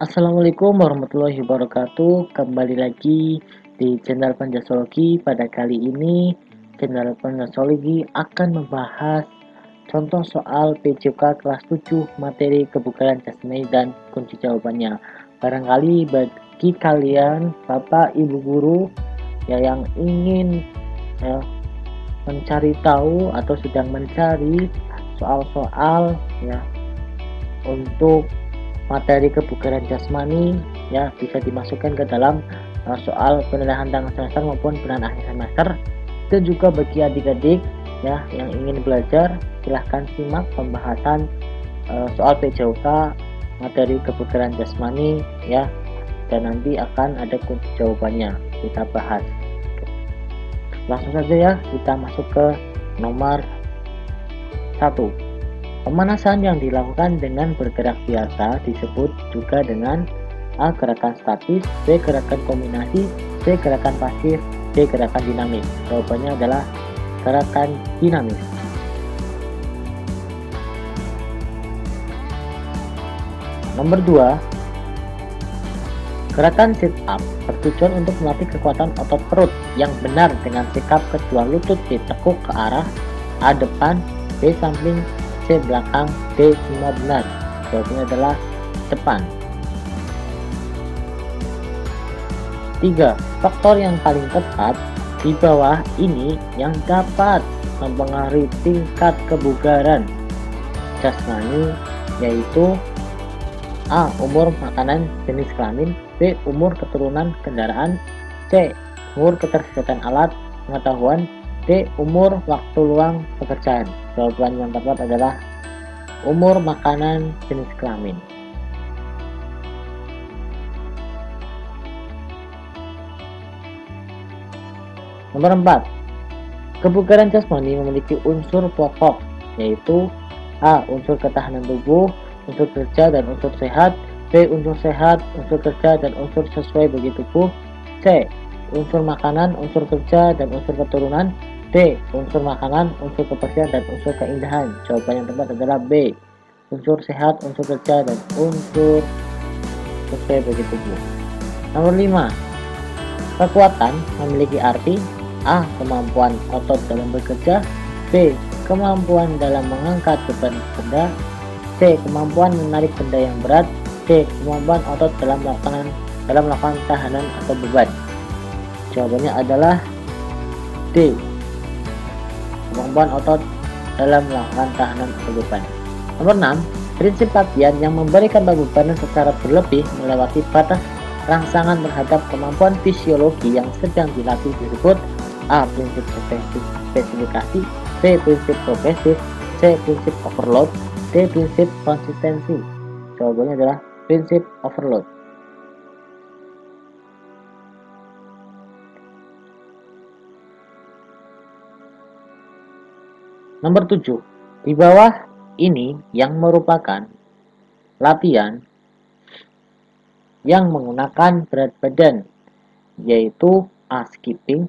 Assalamualaikum warahmatullahi wabarakatuh. Kembali lagi di channel Panjasologi. Pada kali ini, channel Panjasologi akan membahas contoh soal PJK kelas 7 materi kebugaran jasmani dan kunci jawabannya. Barangkali bagi kalian, Bapak Ibu guru ya yang ingin ya, mencari tahu atau sedang mencari soal-soal ya untuk materi kebugaran jasmani ya bisa dimasukkan ke dalam soal penilaian tengah semester maupun penilaian akhir semester. Dan juga bagi adik-adik ya yang ingin belajar, silahkan simak pembahasan soal PJK materi kebugaran jasmani ya, dan nanti akan ada kunci jawabannya kita bahas. Langsung saja ya, kita masuk ke nomor 1. Pemanasan yang dilakukan dengan bergerak biasa disebut juga dengan A. Gerakan statis, B. Gerakan kombinasi, C. Gerakan pasif, D. Gerakan dinamis. Jawabannya adalah gerakan dinamis. Nomor 2. Gerakan sit up bertujuan untuk melatih kekuatan otot perut yang benar dengan sikap kedua lutut ditekuk ke arah A. Depan, B. Samping, C. Belakang, D. Semua benar. Jawabannya adalah depan. 3. Faktor yang paling tepat di bawah ini yang dapat mempengaruhi tingkat kebugaran jasmani yaitu A. Umur makanan jenis kelamin, B. Umur keturunan kendaraan, C. Umur ketersediaan alat pengetahuan, D. Umur waktu luang pekerjaan. Jawaban yang tepat adalah umur makanan jenis kelamin. Nomor 4. Kebugaran jasmani memiliki unsur pokok yaitu A. Unsur ketahanan tubuh, unsur kerja dan unsur sehat, B. Unsur sehat, unsur kerja dan unsur sesuai bagi tubuh, C. Unsur makanan, unsur kerja dan unsur keturunan, D. Unsur makanan, unsur kebersihan dan unsur keindahan. Jawaban yang tepat adalah B. Unsur sehat, unsur kerja dan unsur sesuai bagi tubuh. Nomor 5. Kekuatan memiliki arti A. Kemampuan otot dalam bekerja, B. Kemampuan dalam mengangkat beban benda, C. Kemampuan menarik benda yang berat, D. Kemampuan otot dalam melakukan tahanan atau beban. Jawabannya adalah D. Kemampuan otot dalam melakukan tahanan atau beban. Nomor 6. Prinsip latihan yang memberikan beban secara berlebih melewati batas rangsangan terhadap kemampuan fisiologi yang sedang dilatih disebut A. Prinsip spesifikasi, B. Prinsip progresif, C. Prinsip overload, D. Prinsip konsistensi. Jawabannya adalah prinsip overload. Nomor 7. Di bawah ini yang merupakan latihan yang menggunakan berat badan yaitu A. Skipping,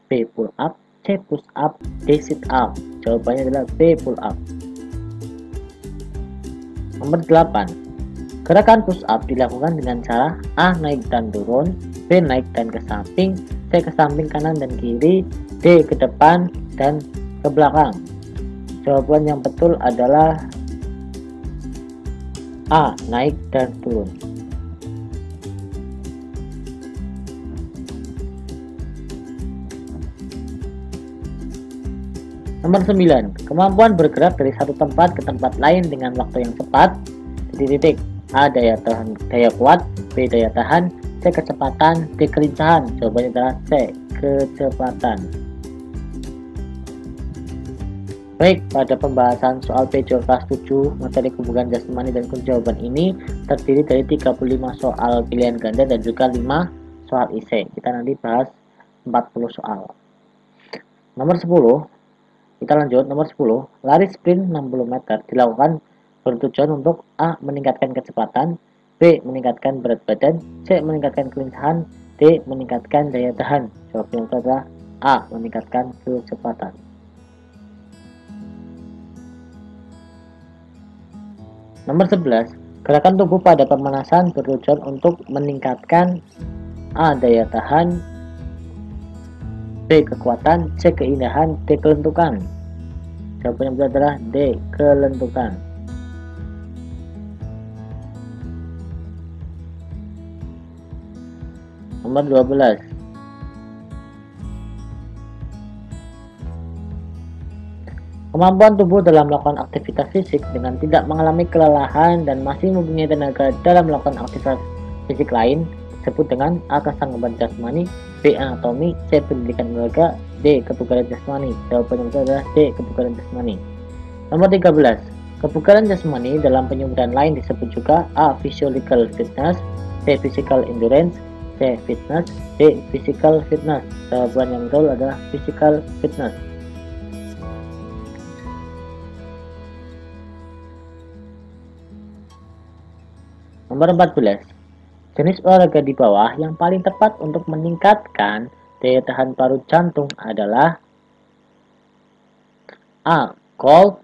B. Pull up, C. Push up, D. Sit up. Jawabannya adalah B. Pull up. Nomor 8. Gerakan push up dilakukan dengan cara A. Naik dan turun, B. Naik dan ke samping, C. Ke samping kanan dan kiri, D. Ke depan dan ke belakang. Jawaban yang betul adalah A. Naik dan turun. Nomor 9. Kemampuan bergerak dari satu tempat ke tempat lain dengan waktu yang cepat. Titik. A. Daya kuat, B. Daya tahan, C. Kecepatan, D. Kelincahan. Jawabannya adalah C. Kecepatan. Baik, pada pembahasan soal PJK kelas 7 materi kebugaran jasmani dan kunci jawaban ini terdiri dari 35 soal pilihan ganda dan juga 5 soal esai. Kita nanti bahas 40 soal. Nomor 10, kita lanjut. Nomor 10, lari sprint 60 meter dilakukan bertujuan untuk A. Meningkatkan kecepatan, B. Meningkatkan berat badan, C. Meningkatkan kelincahan, D. Meningkatkan daya tahan. Jawabannya adalah A. Meningkatkan kecepatan. Nomor 11. Gerakan tubuh pada pemanasan bertujuan untuk meningkatkan A. Daya tahan, B. Kekuatan, C. Keindahan, D. Kelentukan. Jawabannya betul adalah D. Kelentukan. Nomor 12. Kemampuan tubuh dalam melakukan aktivitas fisik dengan tidak mengalami kelelahan dan masih mempunyai tenaga dalam melakukan aktivitas fisik lain disebut dengan A. Kesanggupan jasmani, B. Anatomi, C. Pendidikan keluarga, D. Kebugaran jasmani. Jawabannya betul adalah D. Kebugaran jasmani. Nomor 13. Kebugaran jasmani dalam penyebutan lain disebut juga A. Physical fitness, B. Physical endurance, C. Fitness, D. Physical fitness. Jawaban yang betul adalah physical fitness. Nomor 14. Jenis olahraga di bawah yang paling tepat untuk meningkatkan daya tahan paru jantung adalah A. Golf,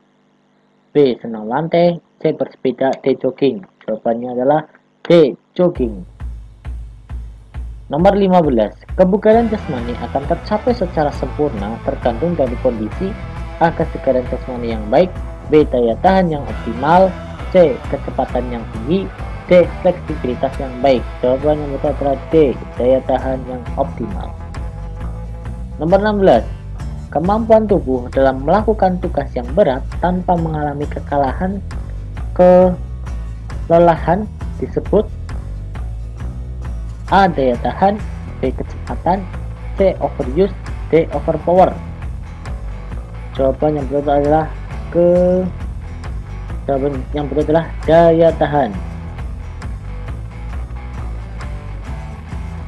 B. Senam lantai, C. Bersepeda, D. Jogging. Jawabannya adalah D. Jogging. Nomor 15. Kebugaran jasmani akan tercapai secara sempurna tergantung dari kondisi A. Kesegaran jasmani yang baik, B. Daya tahan yang optimal, C. Kecepatan yang tinggi, D. Fleksibilitas yang baik. Jawaban yang betul adalah D. Daya tahan yang optimal. Nomor 16. Kemampuan tubuh dalam melakukan tugas yang berat tanpa mengalami kelelahan disebut A. Daya tahan, B. Kecepatan, C. Overuse, D. Overpower. Jawaban yang betul adalah daya tahan.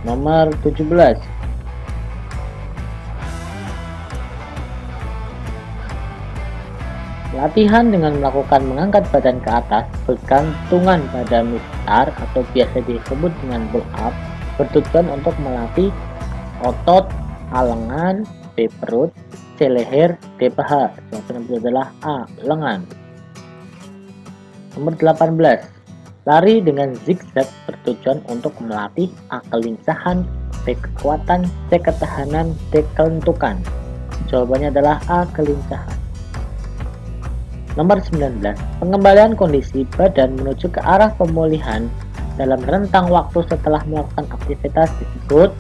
Nomor 17. Latihan dengan melakukan mengangkat badan ke atas bergantungan pada mistar atau biasa disebut dengan pull up bertujuan untuk melatih otot A. Lengan, B. Perut, C. Leher, D. paha. Jawaban yang adalah A. Lengan. Nomor 18. Lari dengan zigzag bertujuan untuk melatih A. Kelincahan, B. Kekuatan, C. Ketahanan, D. Kelentukan. Jawabannya adalah A. Kelincahan. Nomor 19. Pengembalian kondisi badan menuju ke arah pemulihan dalam rentang waktu setelah melakukan aktivitas disebut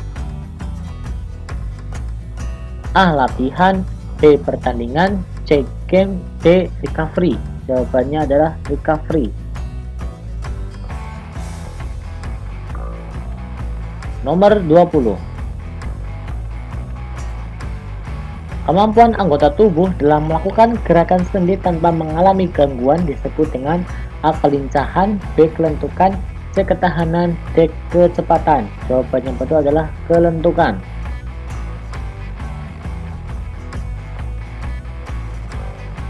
A. Latihan, B. Pertandingan, C. Game, D. Recovery. Jawabannya adalah recovery. Nomor 20. Kemampuan anggota tubuh dalam melakukan gerakan sendi tanpa mengalami gangguan disebut dengan A. Kelincahan, B. Kelentukan, C. Ketahanan, D. Kecepatan. Jawaban yang betul adalah kelentukan.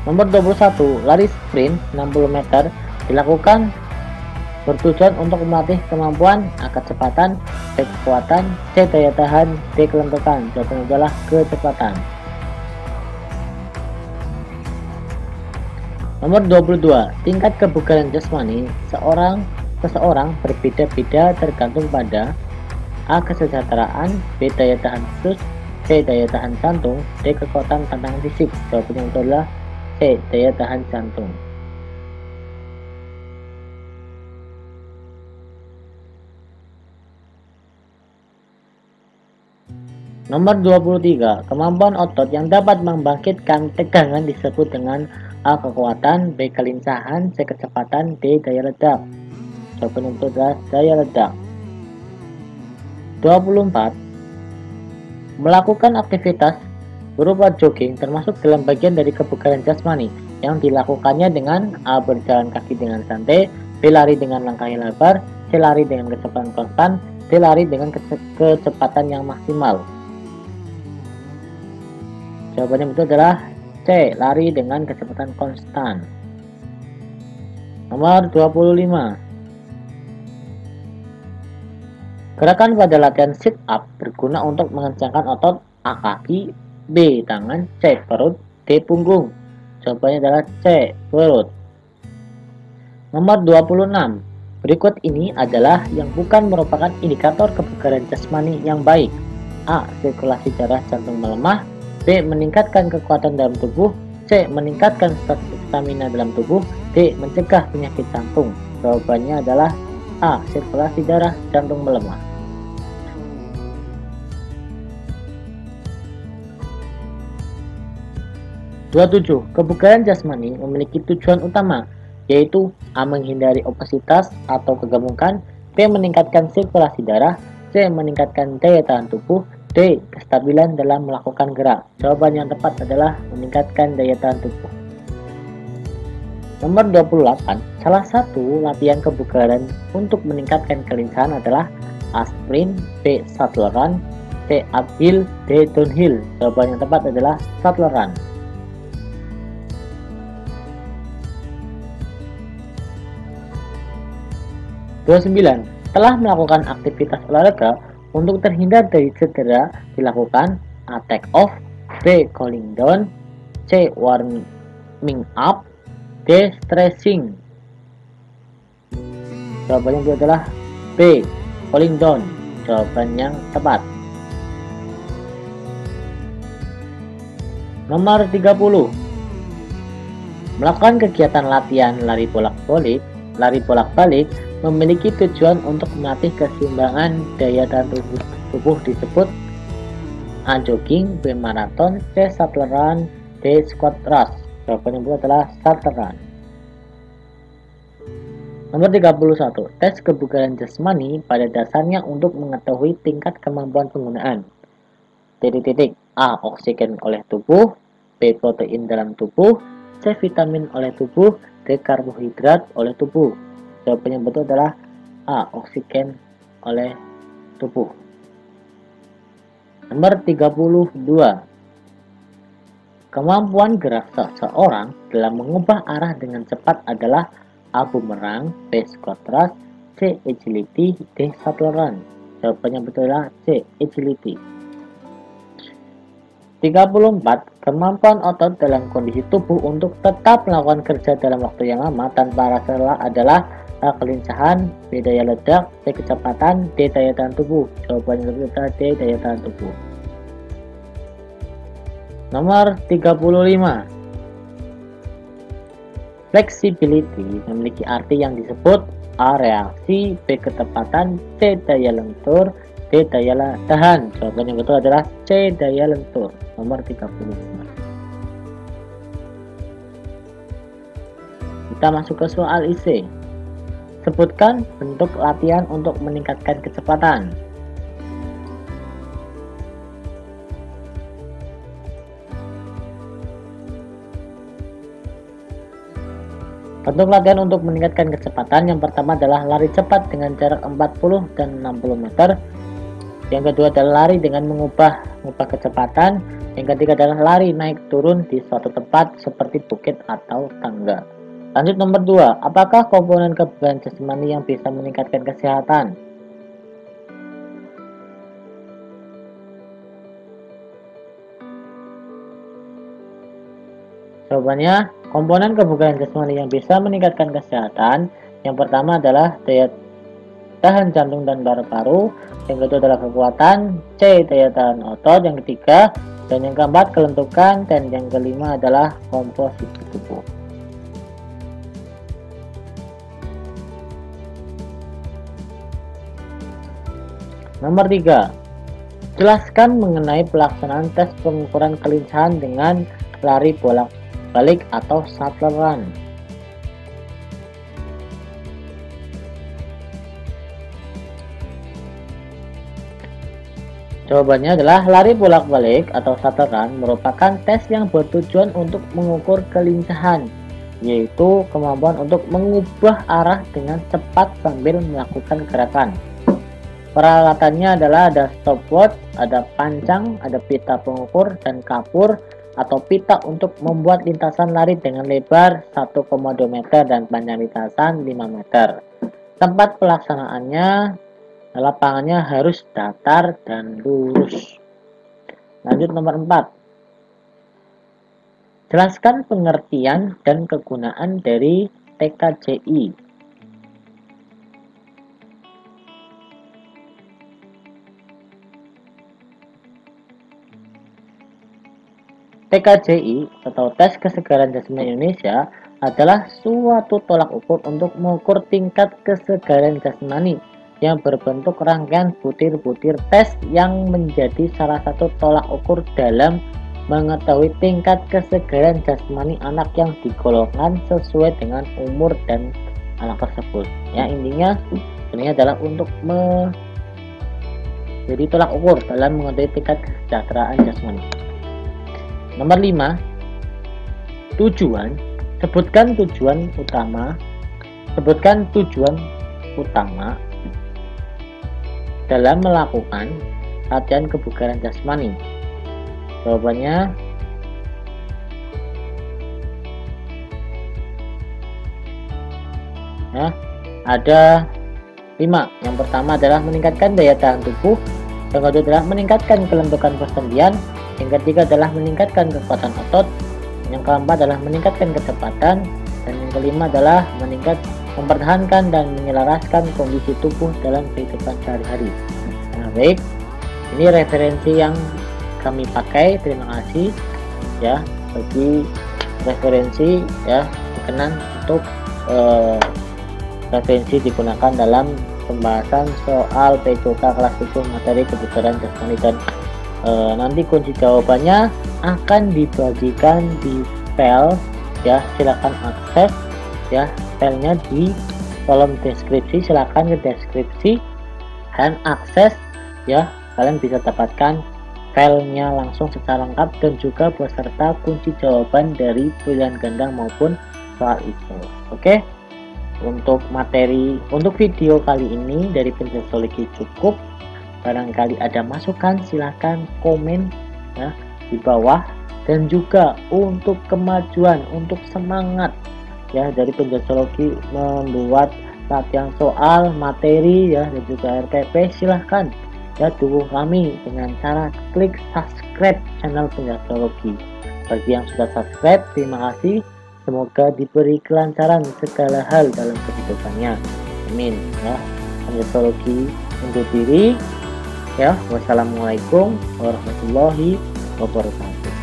Nomor 21. Lari sprint 60 meter dilakukan bertujuan untuk melatih kemampuan A. Kecepatan, B. Kekuatan, C. Daya tahan, D. Kelentukan. Jawabannya adalah kecepatan. Nomor 22. Tingkat kebugaran jasmani seseorang berbeda-beda tergantung pada A. Kesejahteraan, B. Daya tahan khusus, C. Daya tahan jantung, D. Kekuatan tantangan fisik. Jawabannya adalah C. Daya tahan jantung. Nomor 23. Kemampuan otot yang dapat membangkitkan tegangan disebut dengan A. Kekuatan, B. Kelincahan, C. Kecepatan, D. Daya ledak. Jawaban yang betul adalah daya ledak. 24. Melakukan aktivitas berupa jogging termasuk dalam bagian dari kebugaran jasmani yang dilakukannya dengan A. Berjalan kaki dengan santai, B. Lari dengan langkah yang lebar, C. Lari dengan kecepatan konstan, D. Lari dengan kecepatan yang maksimal. Jawabannya betul adalah C. Lari dengan kecepatan konstan. Nomor 25. Gerakan pada latihan sit up berguna untuk mengencangkan otot A. Kaki, B. Tangan, C. Perut, D. Punggung. Jawabannya adalah C. Perut. Nomor 26. Berikut ini adalah yang bukan merupakan indikator kebugaran jasmani yang baik. A. Sirkulasi darah jantung melemah. B. Meningkatkan kekuatan dalam tubuh. C. Meningkatkan stamina dalam tubuh. D. Mencegah penyakit jantung. Jawabannya adalah A. Sirkulasi darah jantung melemah. 27. Kebugaran jasmani memiliki tujuan utama, yaitu A. Menghindari obesitas atau kegemukan. B. Meningkatkan sirkulasi darah. C. Meningkatkan daya tahan tubuh. D. Kestabilan dalam melakukan gerak. Jawaban yang tepat adalah meningkatkan daya tahan tubuh. Nomor 28. Salah satu latihan kebugaran untuk meningkatkan kelincahan adalah A. Sprint. B. Shuttle Run. C. Uphill. D. Downhill. Jawaban yang tepat adalah Shuttle Run. 29. Telah melakukan aktivitas olahraga untuk terhindar dari cedera dilakukan A. Take off. B. Cooling down. C. Warming up. D. Stretching. Jawabannya itu adalah B. Cooling down. Jawaban yang tepat. Nomor 30. Melakukan kegiatan latihan lari bolak-balik memiliki tujuan untuk melatih keseimbangan daya tahan tubuh disebut A. Jogging. B. Maraton. C. Shuttle Run. D. Squat Rush. Jawabannya itu adalah Shuttle Run. Nomor 31. Tes kebugaran jasmani pada dasarnya untuk mengetahui tingkat kemampuan penggunaan A. Oksigen oleh tubuh. B. Protein dalam tubuh. C. Vitamin oleh tubuh. D. Karbohidrat oleh tubuh. Jawabannya betul adalah A. Oksigen oleh tubuh. Nomor 32. Kemampuan gerak seseorang dalam mengubah arah dengan cepat adalah A. Bumerang. B. Squat Rush. C. Agility. D. Shuttle Run. Jawabannya betul adalah C. Agility. 34. Kemampuan otot dalam kondisi tubuh untuk tetap melakukan kerja dalam waktu yang lama tanpa rasa lelah adalah A. Kelincahan. B. Daya ledak. C. Kecepatan. D. Daya tahan tubuh. Jawabannya adalah D. Daya tahan tubuh. Nomor 35. Flexibility memiliki arti yang disebut A. Reaksi. B. Ketepatan. C. Daya lentur. D. Daya tahan. Jawaban yang betul adalah C. Daya lentur. Nomor 35. Kita masuk ke soal isi. Sebutkan bentuk latihan untuk meningkatkan kecepatan. Bentuk latihan untuk meningkatkan kecepatan yang pertama adalah lari cepat dengan jarak 40 dan 60 meter. Yang kedua adalah lari dengan mengubah kecepatan. Yang ketiga adalah lari naik turun di suatu tempat seperti bukit atau tangga. Lanjut nomor 2. Apakah komponen kebugaran jasmani yang bisa meningkatkan kesehatan? Jawabannya, komponen kebugaran jasmani yang bisa meningkatkan kesehatan yang pertama adalah daya tahan jantung dan paru-paru, yang kedua adalah kekuatan, C. Daya tahan otot, yang ketiga, dan yang keempat kelentukan, dan yang kelima adalah komposisi tubuh. Nomor 3. Jelaskan mengenai pelaksanaan tes pengukuran kelincahan dengan lari bolak-balik atau shuttle run. Jawabannya adalah lari bolak-balik atau shuttle run merupakan tes yang bertujuan untuk mengukur kelincahan, yaitu kemampuan untuk mengubah arah dengan cepat sambil melakukan gerakan. Peralatannya adalah ada stopwatch, ada pancang, ada pita pengukur, dan kapur atau pita untuk membuat lintasan lari dengan lebar 1,2 meter dan panjang lintasan 5 meter. Tempat pelaksanaannya, lapangannya harus datar dan lurus. Lanjut nomor 4. Jelaskan pengertian dan kegunaan dari TKJI. TKJI atau Tes Kesegaran Jasmani Indonesia adalah suatu tolak ukur untuk mengukur tingkat kesegaran jasmani yang berbentuk rangkaian butir-butir tes yang menjadi salah satu tolak ukur dalam mengetahui tingkat kesegaran jasmani anak yang digolongkan sesuai dengan umur dan anak tersebut. Ya, intinya ini adalah untuk jadi tolak ukur dalam mengetahui tingkat kesejahteraan jasmani. Nomor 5, tujuan. Sebutkan tujuan utama dalam melakukan latihan kebugaran jasmani. Jawabannya ya, ada 5. Yang pertama adalah meningkatkan daya tahan tubuh, yang kedua adalah meningkatkan kelentukan persendian, yang ketiga adalah meningkatkan kekuatan otot, yang keempat adalah meningkatkan kecepatan, dan yang kelima adalah mempertahankan dan menyelaraskan kondisi tubuh dalam kehidupan sehari-hari. Nah, baik, ini referensi yang kami pakai. Terima kasih ya bagi referensi ya berkenan untuk referensi digunakan dalam pembahasan soal PJK kelas 7 materi kebugaran jasmani, dan nanti kunci jawabannya akan dibagikan di file ya, silakan akses ya filenya di kolom deskripsi. Silakan ke deskripsi dan akses ya, kalian bisa dapatkan filenya langsung secara lengkap dan juga beserta kunci jawaban dari pilihan ganda maupun soal itu. Oke, untuk video kali ini dari Penjajologi cukup. Barangkali ada masukan silahkan komen ya di bawah, dan juga untuk kemajuan, untuk semangat ya dari Penjajologi membuat latihan soal materi ya dan juga RPP, silahkan ya dukung kami dengan cara klik subscribe channel Penjajologi. Bagi yang sudah subscribe, terima kasih. Semoga diberi kelancaran segala hal dalam kehidupannya. Amin ya. Penjajologi undur diri ya. Wassalamualaikum warahmatullahi wabarakatuh.